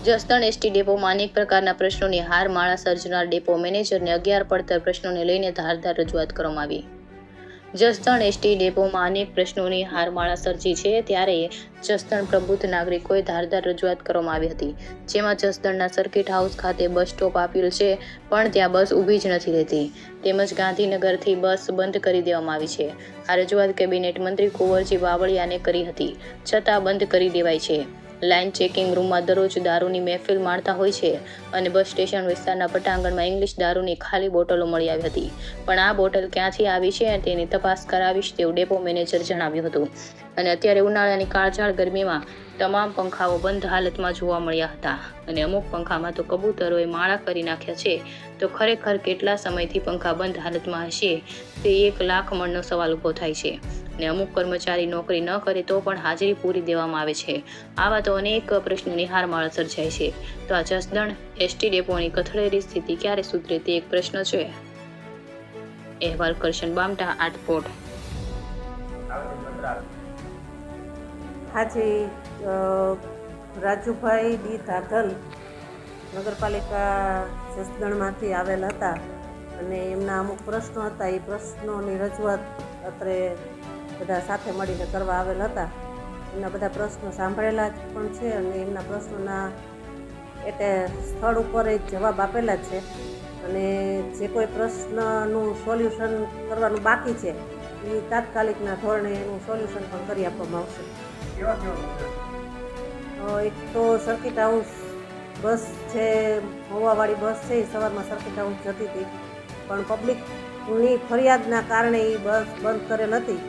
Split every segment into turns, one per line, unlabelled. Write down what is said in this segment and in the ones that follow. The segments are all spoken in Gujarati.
જસદણ એસટી ડેપોમાં અનેક પ્રકારના પ્રશ્નોની હારમાળા સર્જનાર ડેપો મેનેજરને 11 પડતર પ્રશ્નોને લઈને ધારદાર રજૂઆત કરવામાં આવી। જસદણ એસટી ડેપોમાં અનેક પ્રશ્નોની હારમાળા સર્જી છે, ત્યારે જસદણ પ્રબુદ્ધ નાગરિકોએ ધારદાર રજૂઆત કરવામાં આવી હતી, જેમાં જસદણના સર્કિટ હાઉસ ખાતે બસ સ્ટોપ આપ્યું છે, પણ ત્યાં બસ ઊભી જ નથી રહેતી, તેમજ ગાંધીનગરથી બસ બંધ કરી દેવામાં આવી છે। આ રજૂઆત કેબિનેટ મંત્રી કુંવરજી બાવળિયાને કરી હતી, છતાં બંધ કરી દેવાય છે। લાઇન ચેકિંગ રૂમમાં દરરોજ દારૂની મહેફિલ માણતા હોય છે અને બસ સ્ટેશન વિસ્તારના પટાંગણમાં ઇંગ્લિશ દારૂની ખાલી બોટલો મળી આવી હતી, પણ આ બોટલ ક્યાંથી આવી છે તેની તપાસ કરાવીશ તેવું ડેપો મેનેજર જણાવ્યું હતું। અને અત્યારે ઉનાળાની કાળઝાળ ગરમીમાં તમામ પંખાઓ બંધ હાલતમાં જોવા મળ્યા હતા અને અમુક પંખામાં તો કબૂતરોએ માળા કરી નાખ્યા છે, તો ખરેખર કેટલા સમયથી પંખા બંધ હાલતમાં હશે તે 1 લાખ મણનો સવાલ ઊભો થાય છે અને અમુક કર્મચારી નોકરી ન કરે તો પણ હાજરી પૂરી દેવામાં આવે છે। આવા તો અનેક પ્રશ્નોની હારમાળા સર્જાય છે, તો આ જસદણ એસટી ડેપોની કથળેરી સ્થિતિ ક્યારે સુધરે તે એક પ્રશ્ન છે। અહેવાલ કરશન બામટા, આટકોટ।
હાજી રાજુભાઈ ડી ધાધલ નગરપાલિકા જસદણમાંથી આવેલ હતા અને એમના અમુક પ્રશ્નો હતા, એ પ્રશ્નોની રજૂઆત અત્રે બધા સાથે મળીને કરવા આવેલ હતા। એમના બધા પ્રશ્નો સાંભળેલા પણ છે અને એમના પ્રશ્નોના એટલે સ્થળ ઉપર જવાબ આપેલા છે અને જે કોઈ પ્રશ્નનું સોલ્યુશન કરવાનું બાકી છે એ તાત્કાલિકના ધોરણે એનું સોલ્યુશન પણ કરી આપવામાં આવશે। એક તો સર્કિટ હાઉસ બસ છે, મહુવાવાળી બસ છે, એ સવારમાં સર્કિટ હાઉસ જતી હતી, પણ પબ્લિકની ફરિયાદના કારણે એ બસ બંધ કરેલ હતી,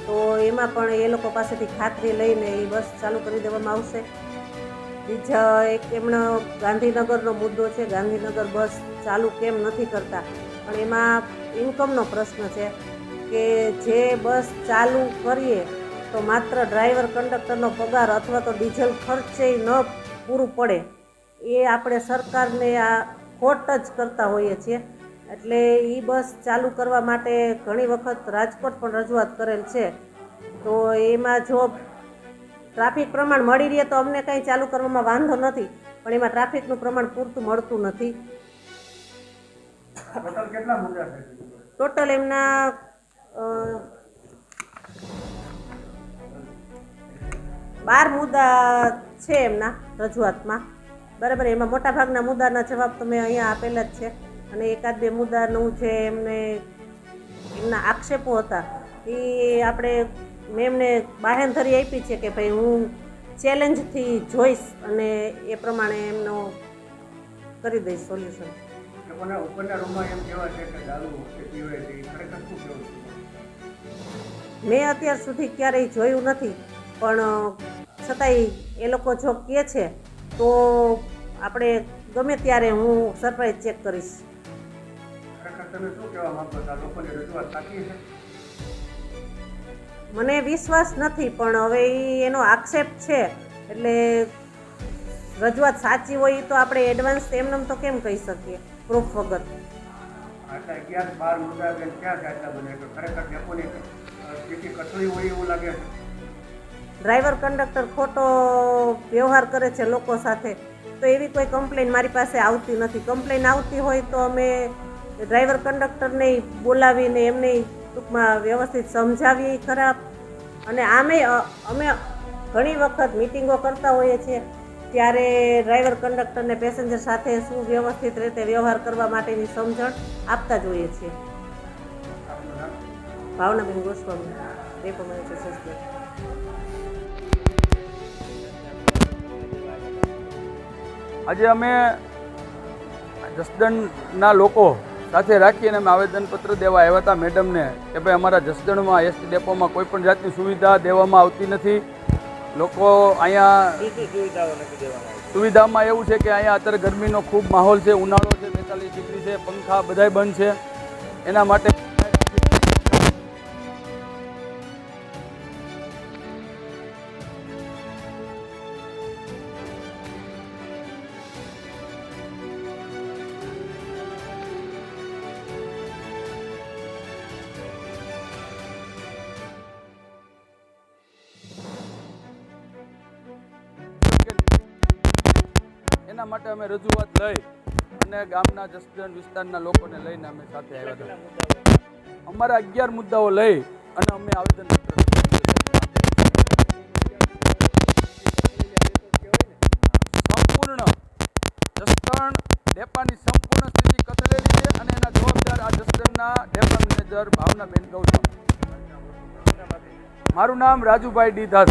તો એમાં પણ એ લોકો પાસેથી ખાતરી લઈને એ બસ ચાલુ કરી દેવામાં આવશે। બીજા એક એમનો ગાંધીનગરનો મુદ્દો છે, ગાંધીનગર બસ ચાલુ કેમ નથી કરતા, પણ એમાં ઇન્કમનો પ્રશ્ન છે કે જે બસ ચાલુ કરીએ તો માત્ર ડ્રાઈવર કંડક્ટરનો પગાર અથવા તો ડીઝલ ખર્ચે ન પૂરું પડે, એ આપણે સરકારને આ ખોટ જ કરતા હોઈએ છીએ। એટલે એ બસ ચાલુ કરવા માટે ઘણી વખત રાજકોટ પણ રજૂઆત કરેલ છે, તો એમાં જો ટ્રાફિક પ્રમાણ મળી રહે તો અમને કંઈ ચાલુ કરવામાં વાંધો નથી, પણ એમાં ટ્રાફિકનું પ્રમાણ પૂરતું મળતું નથી। ટોટલ એમના 12 મુદ્દા છે એમના રજૂઆતમાં, બરાબર। એમાં મોટાભાગના મુદ્દાના જવાબ તો મેં અહીંયા આપેલા જ છે અને 1-2 મુદ્દાનું જે એમના આક્ષેપો હતા એ આપણે મેં એમને બાહેંધરી આપી છે કે ભાઈ હું ચેલેન્જથી જોઈશ અને એ પ્રમાણે એમનો કરી દઈશ સોલ્યુશન। મેં અત્યાર સુધી ક્યારેય જોયું નથી, પણ છતાંય એ લોકો જો કહે છે તો આપણે ગમે ત્યારે હું સરપ્રાઈઝ ચેક કરીશ। મને વિશ્વાસ નથી, પણ હવે એનો આક્ષેપ છે એટલે રજૂઆત સાચી હોય તો આપણે એડવાન્સ એમને તો કેમ કહી શકીએ પ્રૂફ વગર। ડ્રાઈવર કંડક્ટર ખોટો વ્યવહાર કરે છે લોકો સાથે, તો એવી કોઈ કમ્પ્લેન મારી પાસે આવતી નથી। કમ્પ્લેન આવતી હોય તો અમે ડ્રાઈવર કંડક્ટરને બોલાવીને એમને ટૂંકમાં વ્યવસ્થિત સમજાવીએ ખરા, અને અમે ઘણી વખત મિટિંગો કરતા હોઈએ છીએ ત્યારે ડ્રાઈવર કંડક્ટરને પેસેન્જર સાથે શું વ્યવસ્થિત રીતે વ્યવહાર કરવા માટેની સમજણ આપતા જ હોઈએ છીએ। Bhavnaben Goswami, depot manager Jasdan.
આજે અમે જસદણના લોકો સાથે રાખીને અમે આવેદનપત્ર દેવા આવ્યા હતા મેડમને કે ભાઈ અમારા જસદણમાં એસટી ડેપોમાં કોઈ પણ જાતની સુવિધા દેવામાં આવતી નથી। લોકો અહીંયા સુવિધામાં એવું છે કે અહીંયા અત્યારે ગરમીનો ખૂબ માહોલ છે, ઉનાળો છે, 43 ડિગ્રી છે, પંખા બધાય બંધ છે, એના માટે એના માટે અમે રજૂઆત લઈ અને ગામના જસદણ વિસ્તારના લોકોને લઈને અમે સાથે આવ્યા હતા. અમારા 11 મુદ્દાઓ લઈ અને અમે આવેદનપત્ર સંપૂર્ણ જસદણ ડેપાની સંપૂર્ણ સ્થિતિ કથળેલી છે અને એના જવાબદાર આ જસદણના ડેપા મેનેજર ભાવનાબેન ગૌતમ. મારું નામ રાજુભાઈ ડી ધાસ.